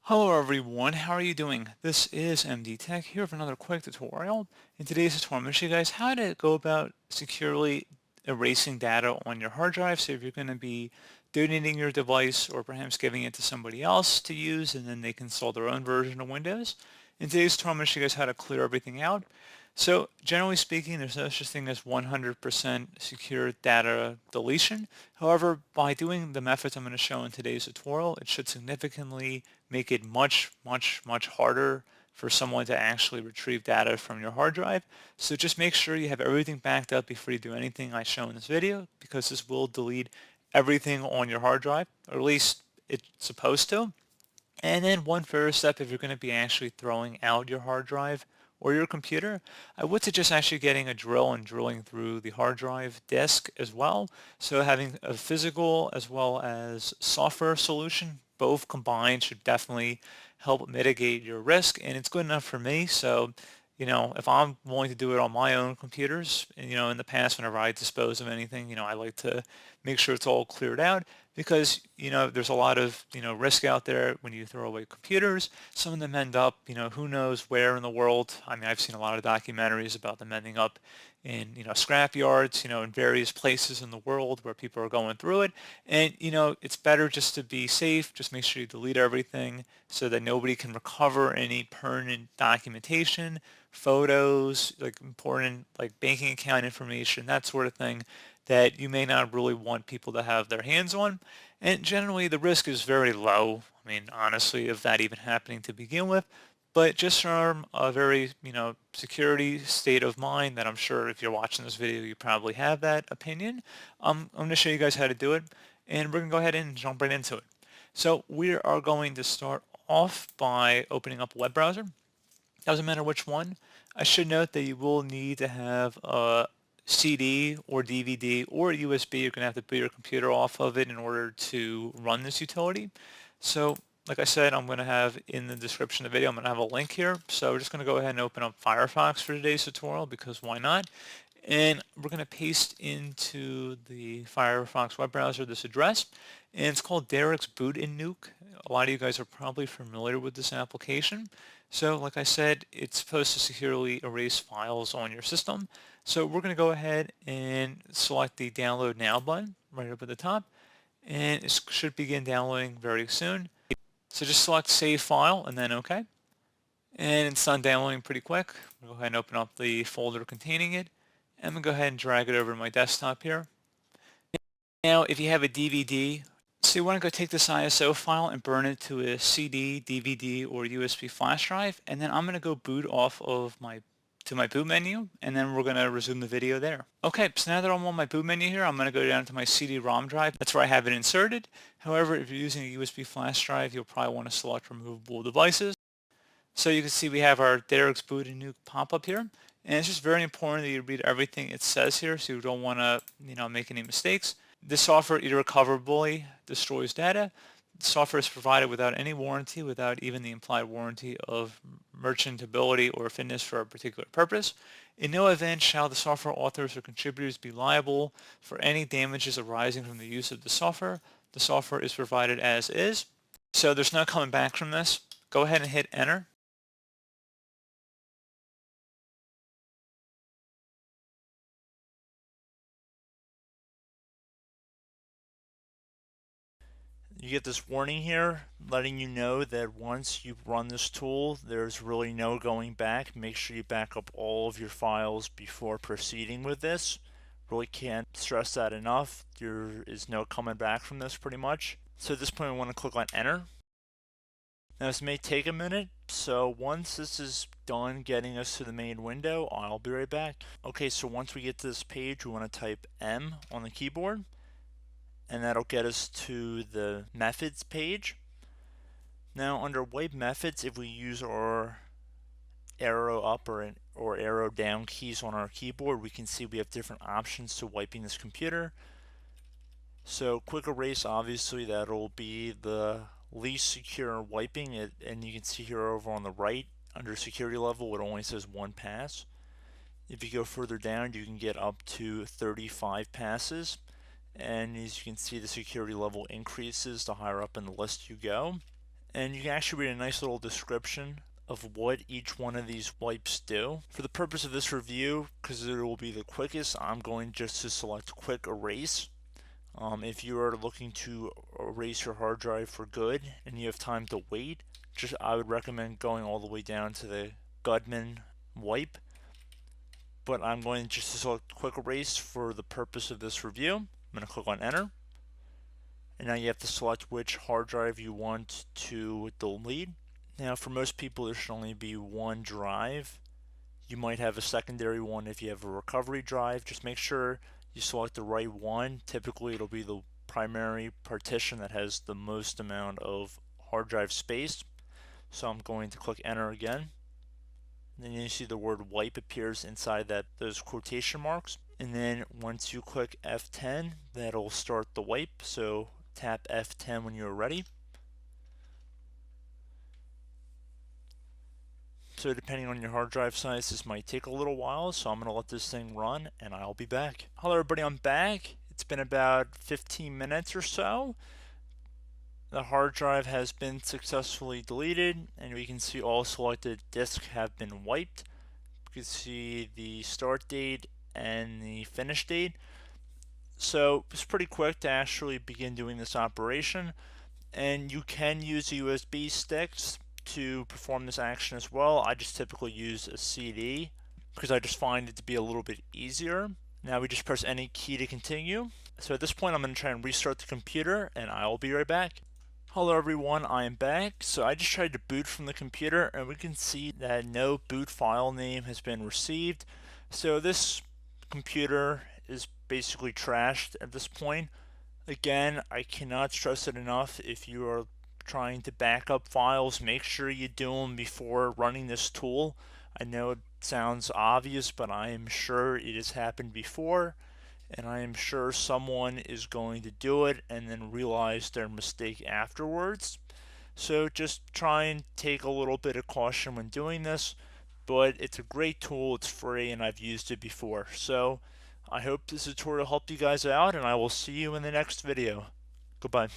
Hello everyone, how are you doing? This is MD Tech here with another quick tutorial. In today's tutorial, I'm going to show you guys how to go about securely erasing data on your hard drive. So if you're going to be donating your device or perhaps giving it to somebody else to use and then they can install their own version of Windows. In today's tutorial, I'm going to show you guys how to clear everything out. So generally speaking, there's no such thing as 100% secure data deletion. However, by doing the methods I'm going to show in today's tutorial, it should significantly make it much harder for someone to actually retrieve data from your hard drive. So just make sure you have everything backed up before you do anything I show in this video, because this will delete everything on your hard drive, or at least it's supposed to. And then one further step, if you're going to be actually throwing out your hard drive or your computer, I would suggest actually getting a drill and drilling through the hard drive disk as well. So having a physical as well as software solution, both combined, should definitely help mitigate your risk. And it's good enough for me. So, if I'm willing to do it on my own computers, and, in the past, whenever I dispose of anything, I like to make sure it's all cleared out, because there's a lot of risk out there when you throw away computers. Some of them end up who knows where in the world. I mean, I've seen a lot of documentaries about them ending up in scrap yards, in various places in the world where people are going through it. And it's better just to be safe. Just make sure you delete everything so that nobody can recover any pertinent documentation, photos, like important like banking account information, that sort of thing, that you may not really want people to have their hands on. And generally the risk is very low. I mean, honestly, of that even happening to begin with. But just from a very, security state of mind, that I'm sure if you're watching this video, you probably have that opinion. I'm going to show you guys how to do it, and we're going to go ahead and jump right into it. So we are going to start off by opening up a web browser. Doesn't matter which one. I should note that you will need to have a CD or DVD or USB. You're going to have to boot your computer off of it in order to run this utility. So like I said, I'm going to have in the description of the video, I'm going to have a link here. So we're just going to go ahead and open up Firefox for today's tutorial, because why not? And we're going to paste into the Firefox web browser this address, and it's called Derek's Boot and Nuke. A lot of you guys are probably familiar with this application. So like I said, it's supposed to securely erase files on your system. So we're going to go ahead and select the Download Now button right up at the top, and it should begin downloading very soon. So just select Save File and then OK. And it's done downloading pretty quick. I'll go ahead and open up the folder containing it. I'm going to go ahead and drag it over to my desktop here. Now, if you have a DVD, so you want to go take this ISO file and burn it to a CD, DVD, or USB flash drive, and then I'm going to go boot off of my boot menu, and then we're going to resume the video there. Okay, so now that I'm on my boot menu here, I'm going to go down to my CD-ROM drive. That's where I have it inserted. However, if you're using a USB flash drive, you'll probably want to select removable devices. So you can see we have our Derek's Boot and Nuke pop-up here. And it's just very important that you read everything it says here, so you don't want to, make any mistakes. This software irrecoverably destroys data. The software is provided without any warranty, without even the implied warranty of merchantability or fitness for a particular purpose. In no event shall the software authors or contributors be liable for any damages arising from the use of the software. The software is provided as is. So there's no coming back from this. Go ahead and hit enter. You get this warning here letting you know that once you run this tool, there's really no going back. Make sure you back up all of your files before proceeding with this. Really can't stress that enough. There is no coming back from this pretty much. So at this point, we want to click on enter. Now this may take a minute, so once this is done getting us to the main window, I'll be right back. Okay, so once we get to this page, we want to type M on the keyboard, and that'll get us to the methods page. Now under wipe methods, if we use our arrow up or arrow down keys on our keyboard, we can see we have different options to wiping this computer. So quick erase, obviously that'll be the least secure wiping it, and you can see here over on the right under security level it only says 1 pass. If you go further down, you can get up to 35 passes, and as you can see, the security level increases the higher up in the list you go. and you can actually read a nice little description of what each one of these wipes do. For the purpose of this review, because it will be the quickest, I'm going just to select quick erase. If you are looking to erase your hard drive for good and you have time to wait, I would recommend going all the way down to the Gudman wipe. But I'm going just to select quick erase for the purpose of this review. I'm going to click on enter. And now you have to select which hard drive you want to delete. Now for most people there should only be one drive. You might have a secondary one if you have a recovery drive. Just make sure you select the right one. Typically it'll be the primary partition that has the most amount of hard drive space. So I'm going to click enter again. And then you see the word wipe appears inside those quotation marks. And then once you click F10, that'll start the wipe. So tap F10 when you're ready. So depending on your hard drive size, this might take a little while, so I'm going to let this thing run and I'll be back. Hello everybody, I'm back. It's been about 15 minutes or so. The hard drive has been successfully deleted, and we can see all selected disks have been wiped. You can see the start date and the finish date. So it's pretty quick to actually begin doing this operation, and you can use USB sticks to perform this action as well. I just typically use a CD because I just find it to be a little bit easier. Now we just press any key to continue. So at this point I'm going to try and restart the computer and I will be right back. Hello everyone, I am back. So I just tried to boot from the computer and we can see that no boot file name has been received. So this computer is basically trashed at this point. Again, I cannot stress it enough. If you are trying to back up files, make sure you do them before running this tool. I know it sounds obvious, but I am sure it has happened before, and I am sure someone is going to do it and then realize their mistake afterwards. So just try and take a little bit of caution when doing this, but it's a great tool, it's free, and I've used it before. So I hope this tutorial helped you guys out, and I will see you in the next video. Goodbye.